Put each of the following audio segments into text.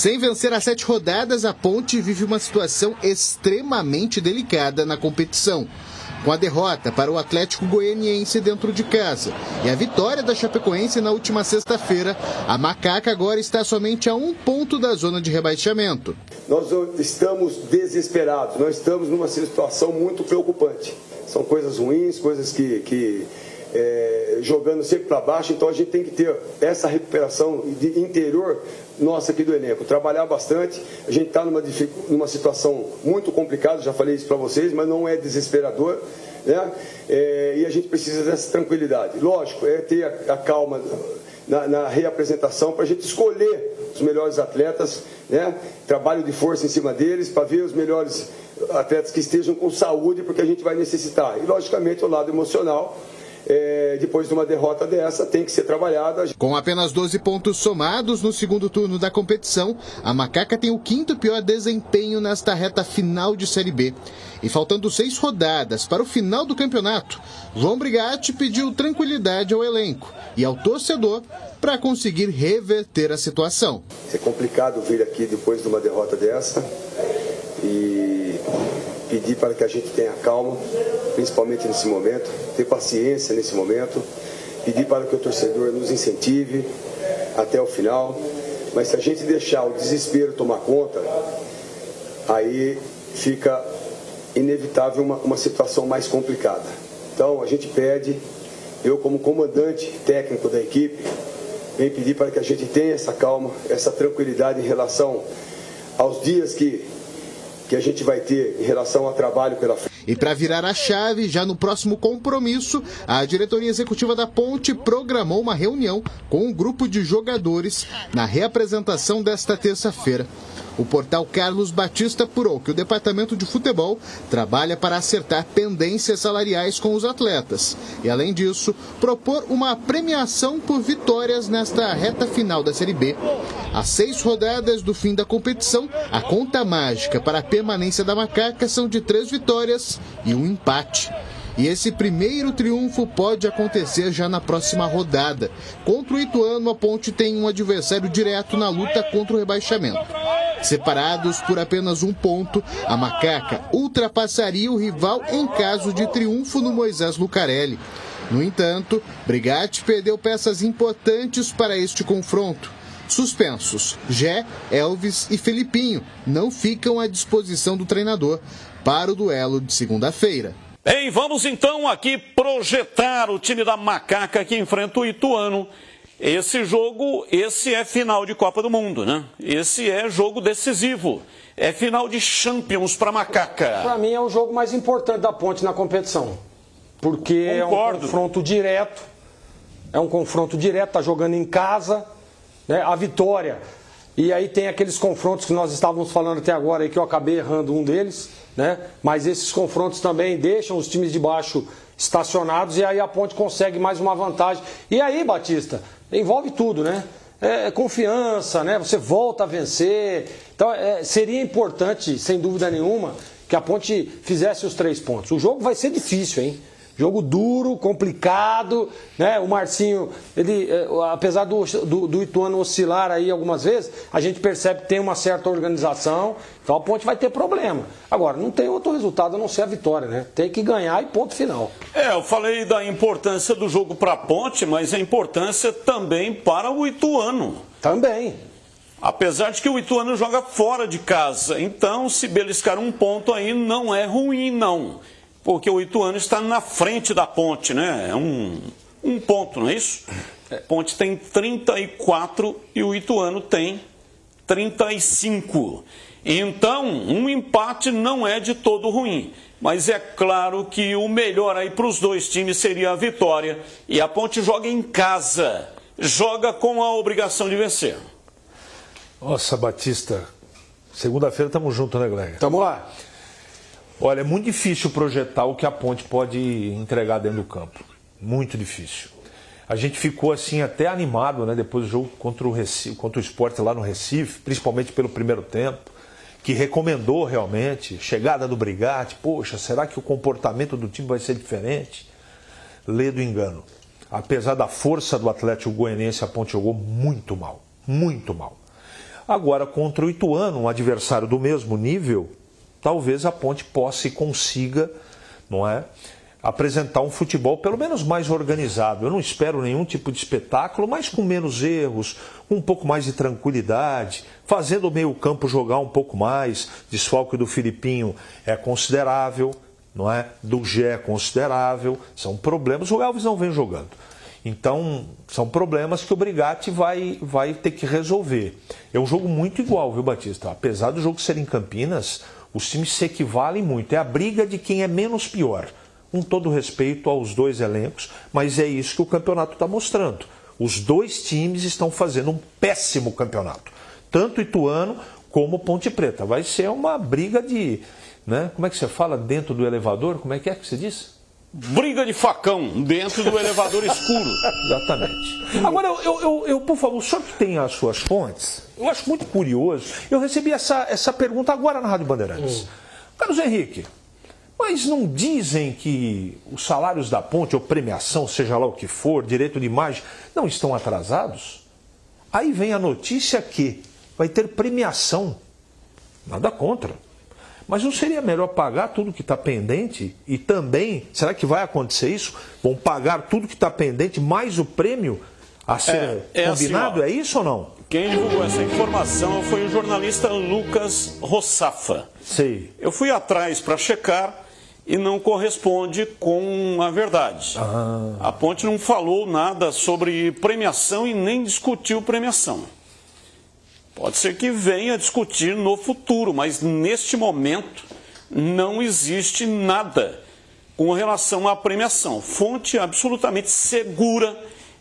Sem vencer as 7 rodadas, a Ponte vive uma situação extremamente delicada na competição. Com a derrota para o Atlético Goianiense dentro de casa e a vitória da Chapecoense na última sexta-feira, a Macaca agora está somente a 1 ponto da zona de rebaixamento. Nós estamos desesperados, nós estamos numa situação muito preocupante. São coisas ruins, coisas que jogando sempre para baixo, então a gente tem que ter essa recuperação de interior nossa aqui do elenco, trabalhar bastante. A gente está numa situação muito complicada, já falei isso para vocês, mas não é desesperador, né? E a gente precisa dessa tranquilidade. Lógico, ter a calma na reapresentação para a gente escolher os melhores atletas, né? Trabalho de força em cima deles para ver os melhores atletas que estejam com saúde, porque a gente vai necessitar. E logicamente o lado emocional, depois de uma derrota dessa, tem que ser trabalhada. Com apenas 12 pontos somados no segundo turno da competição, a Macaca tem o 5º pior desempenho nesta reta final de Série B. E faltando 6 rodadas para o final do campeonato, João Brigatti pediu tranquilidade ao elenco e ao torcedor para conseguir reverter a situação. É complicado vir aqui depois de uma derrota dessa e pedir para que a gente tenha calma, principalmente nesse momento, ter paciência nesse momento, pedir para que o torcedor nos incentive até o final, mas se a gente deixar o desespero tomar conta, aí fica inevitável uma situação mais complicada. Então a gente pede, eu como comandante técnico da equipe, venho pedir para que a gente tenha essa calma, essa tranquilidade em relação aos dias que a gente vai ter em relação ao trabalho pela frente. E para virar a chave, já no próximo compromisso, a diretoria executiva da Ponte programou uma reunião com um grupo de jogadores na reapresentação desta terça-feira. O portal Carlos Batista apurou que o departamento de futebol trabalha para acertar pendências salariais com os atletas e, além disso, propor uma premiação por vitórias nesta reta final da Série B. Às 6 rodadas do fim da competição, a conta mágica para a permanência da Macaca são de 3 vitórias e 1 empate. E esse primeiro triunfo pode acontecer já na próxima rodada. Contra o Ituano, a Ponte tem um adversário direto na luta contra o rebaixamento. Separados por apenas 1 ponto, a Macaca ultrapassaria o rival em caso de triunfo no Moisés Lucarelli. No entanto, Brigatti perdeu peças importantes para este confronto. Suspensos, Gé, Elvis e Felipinho não ficam à disposição do treinador para o duelo de segunda-feira. Bem, vamos então aqui projetar o time da Macaca que enfrenta o Ituano. Esse jogo, esse é final de Copa do Mundo, né? Esse é jogo decisivo. É final de Champions para a Macaca. Para mim é o jogo mais importante da Ponte na competição. Porque Concordo. É um confronto direto. É um confronto direto, tá jogando em casa, né? A vitória. E aí tem aqueles confrontos que nós estávamos falando até agora, aí, que eu acabei errando um deles, né? Mas esses confrontos também deixam os times de baixo estacionados e aí a Ponte consegue mais uma vantagem. E aí, Batista, envolve tudo, né? Confiança, né? Você volta a vencer. Então seria importante, sem dúvida nenhuma, que a Ponte fizesse os 3 pontos. O jogo vai ser difícil, hein? Jogo duro, complicado, né? O Marcinho, ele, apesar do Ituano oscilar aí algumas vezes, a gente percebe que tem uma certa organização, então a Ponte vai ter problema. Agora, não tem outro resultado a não ser a vitória, né? Tem que ganhar e ponto final. Eu falei da importância do jogo para a Ponte, mas a importância também para o Ituano. Também. Apesar de que o Ituano joga fora de casa, então se beliscar 1 ponto aí não é ruim, não. Porque o Ituano está na frente da Ponte, né? É um ponto, não é isso? A Ponte tem 34 e o Ituano tem 35. Então, um empate não é de todo ruim. Mas é claro que o melhor aí para os 2 times seria a vitória. E a Ponte joga em casa, joga com a obrigação de vencer. Nossa, Batista, segunda-feira estamos juntos, né, Gleger? Tamo lá. Olha, é muito difícil projetar o que a Ponte pode entregar dentro do campo. Muito difícil. A gente ficou assim até animado, né, depois do jogo contra o Sport lá no Recife, principalmente pelo primeiro tempo, que recomendou realmente chegada do Brigatti. Poxa, será que o comportamento do time vai ser diferente? Lê do engano. Apesar da força do Atlético Goianiense, a Ponte jogou muito mal. Muito mal. Agora, contra o Ituano, um adversário do mesmo nível, talvez a Ponte possa e consiga, não é, apresentar um futebol pelo menos mais organizado. Eu não espero nenhum tipo de espetáculo, mas com menos erros, um pouco mais de tranquilidade, fazendo o meio-campo jogar um pouco mais. Desfalque do Filipinho é considerável, não é? Do Gé é considerável. São problemas. O Elvis não vem jogando. Então, são problemas que o Brigatti vai ter que resolver. É um jogo muito igual, viu, Batista? Apesar do jogo ser em Campinas, os times se equivalem muito. É a briga de quem é menos pior. Com todo respeito aos dois elencos, mas é isso que o campeonato está mostrando. Os dois times estão fazendo um péssimo campeonato. Tanto Ituano como Ponte Preta. Vai ser uma briga de... né? Como é que você fala dentro do elevador? Como é que você diz? Briga de facão dentro do elevador escuro. Exatamente. Agora, eu, por favor, o senhor que tem as suas fontes, eu acho muito curioso. Eu recebi essa pergunta agora na Rádio Bandeirantes. Carlos Henrique, mas não dizem que os salários da Ponte, ou premiação, seja lá o que for, direito de imagem, não estão atrasados? Aí vem a notícia que vai ter premiação. Nada contra. Mas não seria melhor pagar tudo que está pendente? E também, será que vai acontecer isso? Vão pagar tudo que está pendente, mais o prêmio a ser combinado? Assim, é isso ou não? Quem divulgou essa informação foi o jornalista Lucas Rossafa. Sei. Eu fui atrás para checar e não corresponde com a verdade. A Ponte não falou nada sobre premiação e nem discutiu premiação. Pode ser que venha discutir no futuro, mas neste momento não existe nada com relação à premiação. Fonte absolutamente segura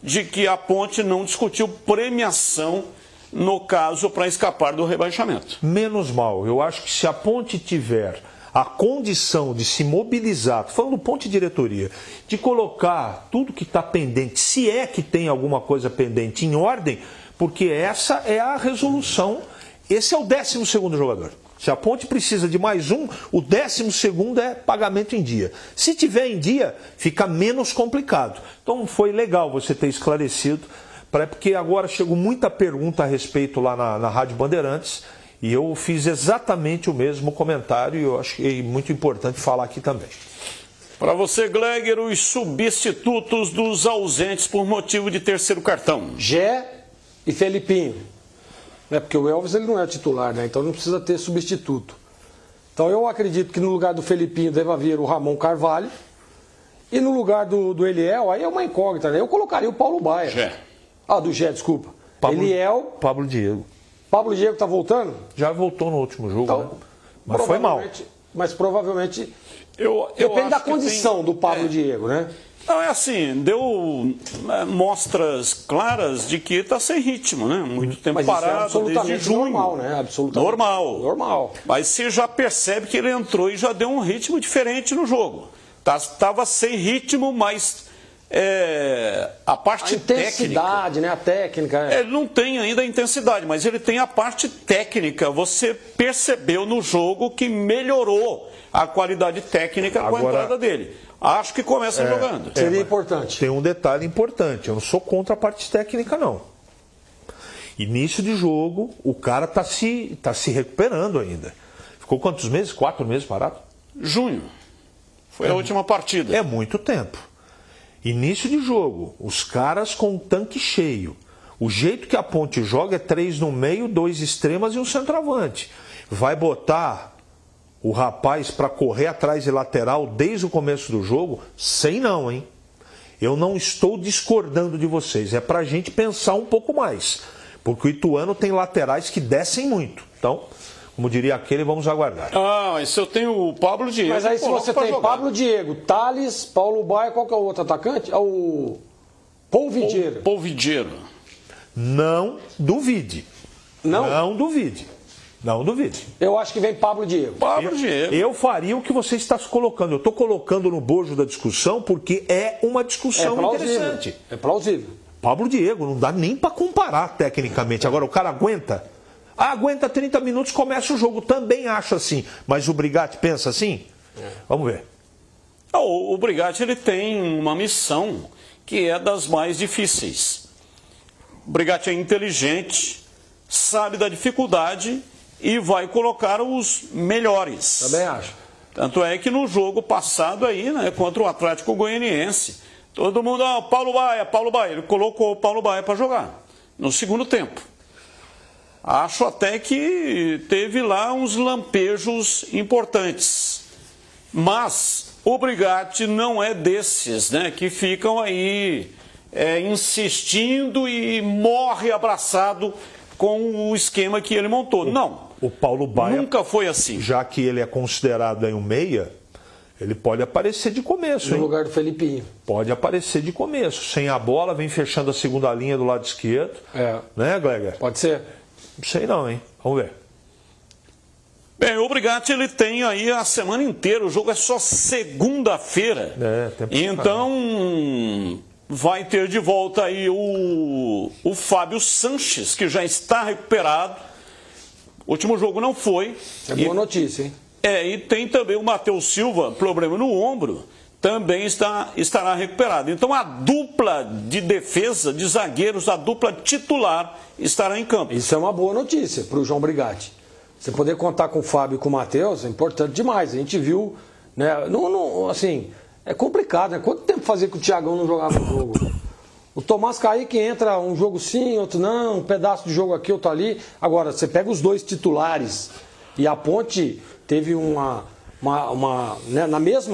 de que a Ponte não discutiu premiação no caso para escapar do rebaixamento. Menos mal. Eu acho que se a Ponte tiver a condição de se mobilizar, falando do ponto de diretoria, de colocar tudo que está pendente, se é que tem alguma coisa pendente, em ordem, porque essa é a resolução, esse é o 12º jogador. Se a Ponte precisa de mais um, o 12º é pagamento em dia. Se tiver em dia, fica menos complicado. Então foi legal você ter esclarecido, porque agora chegou muita pergunta a respeito lá na Rádio Bandeirantes, e eu fiz exatamente o mesmo comentário e eu achei muito importante falar aqui também. Para você, Gleger, os substitutos dos ausentes por motivo de terceiro cartão. Gé e Felipinho. Porque o Elvis ele não é titular, né? Então não precisa ter substituto. Então eu acredito que no lugar do Felipinho deva vir o Ramon Carvalho. E no lugar do Eliel, aí é uma incógnita, né? Eu colocaria o Paulo Baia. Gé. Do Gé, desculpa. Pablo Diego tá voltando? já voltou no último jogo, Então, né? Mas foi mal. Mas provavelmente Eu depende da acho que condição do Pablo Diego, né? Não, é assim, deu mostras claras de que está sem ritmo, né? Muito tempo Mas isso parado, é absolutamente desde junho. normal, né? Absolutamente normal. Mas você já percebe que ele entrou e já deu um ritmo diferente no jogo. Estava sem ritmo, mas a parte a intensidade, técnica, né? A técnica. Ele não tem ainda a intensidade, mas ele tem a parte técnica. Você percebeu no jogo que melhorou a qualidade técnica com a entrada dele. Acho que começa jogando. Seria importante. Tem um detalhe importante, eu não sou contra a parte técnica, não. Início de jogo, o cara tá se recuperando ainda. Ficou quantos meses? 4 meses parado? Junho. Foi a última partida. É muito tempo. Início de jogo, os caras com o tanque cheio. O jeito que a Ponte joga é 3 no meio, 2 extremas e um centroavante. Vai botar o rapaz para correr atrás de lateral desde o começo do jogo? Sei não, hein? Eu não estou discordando de vocês. É para a gente pensar um pouco mais. Porque o Ituano tem laterais que descem muito. Então, como diria aquele, vamos aguardar. Mas se eu tenho o Pablo Diego... Mas aí se você tem jogar. Pablo Diego, Thales, Paulo Baia, qual que é o outro atacante? É o Polvidiero. Polvidiero. Não duvide. Não duvide. Não duvide. Eu acho que vem Pablo Diego. Eu faria o que você está se colocando. Eu estou colocando no bojo da discussão porque é uma discussão interessante. É plausível. Pablo Diego, não dá nem para comparar tecnicamente. Agora, o cara aguenta? Aguenta 30 minutos, começa o jogo. Também acho assim. Mas o Brigatti pensa assim? Vamos ver. O Brigatti ele tem uma missão que é das mais difíceis. O Brigatti é inteligente, sabe da dificuldade e vai colocar os melhores. Também acho. Tanto é que no jogo passado aí, né, contra o Atlético Goianiense, todo mundo, Paulo Baia, ele colocou o Paulo Baia para jogar no segundo tempo. Acho até que teve lá uns lampejos importantes. Mas o Brigatti não é desses, né, que ficam aí insistindo e morre abraçado com o esquema que ele montou. Não. O Paulo Baia nunca foi assim. Já que ele é considerado aí um meia, ele pode aparecer de começo, No hein? lugar do Felipinho. Pode aparecer de começo. Sem a bola, vem fechando a segunda linha do lado esquerdo. Né, Gleger? Pode ser. Não sei não, hein? Vamos ver. Bem, o Brigatti ele tem aí a semana inteira, o jogo é só segunda-feira. Então vai ter de volta aí o Fábio Sanches, que já está recuperado. O último jogo não foi. É boa notícia, hein? E tem também o Matheus Silva, problema no ombro, também estará recuperado. Então a dupla de defesa, de zagueiros, a dupla titular estará em campo. Isso é uma boa notícia para o João Brigatti. Você poder contar com o Fábio e com o Matheus é importante demais. A gente viu, né? Assim, é complicado, né? Quanto tempo fazia que o Thiagão não jogava o jogo? O Tomás Kaique entra um jogo sim, outro não, um pedaço de jogo aqui, outro ali. Agora, você pega os dois titulares e a Ponte teve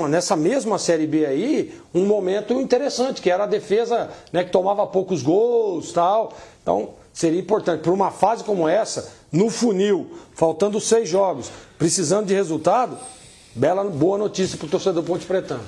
nessa mesma Série B aí, um momento interessante, que era a defesa, né, que tomava poucos gols e tal. Então, seria importante. Para uma fase como essa, no funil, faltando 6 jogos, precisando de resultado, boa notícia para o torcedor Ponte Pretano.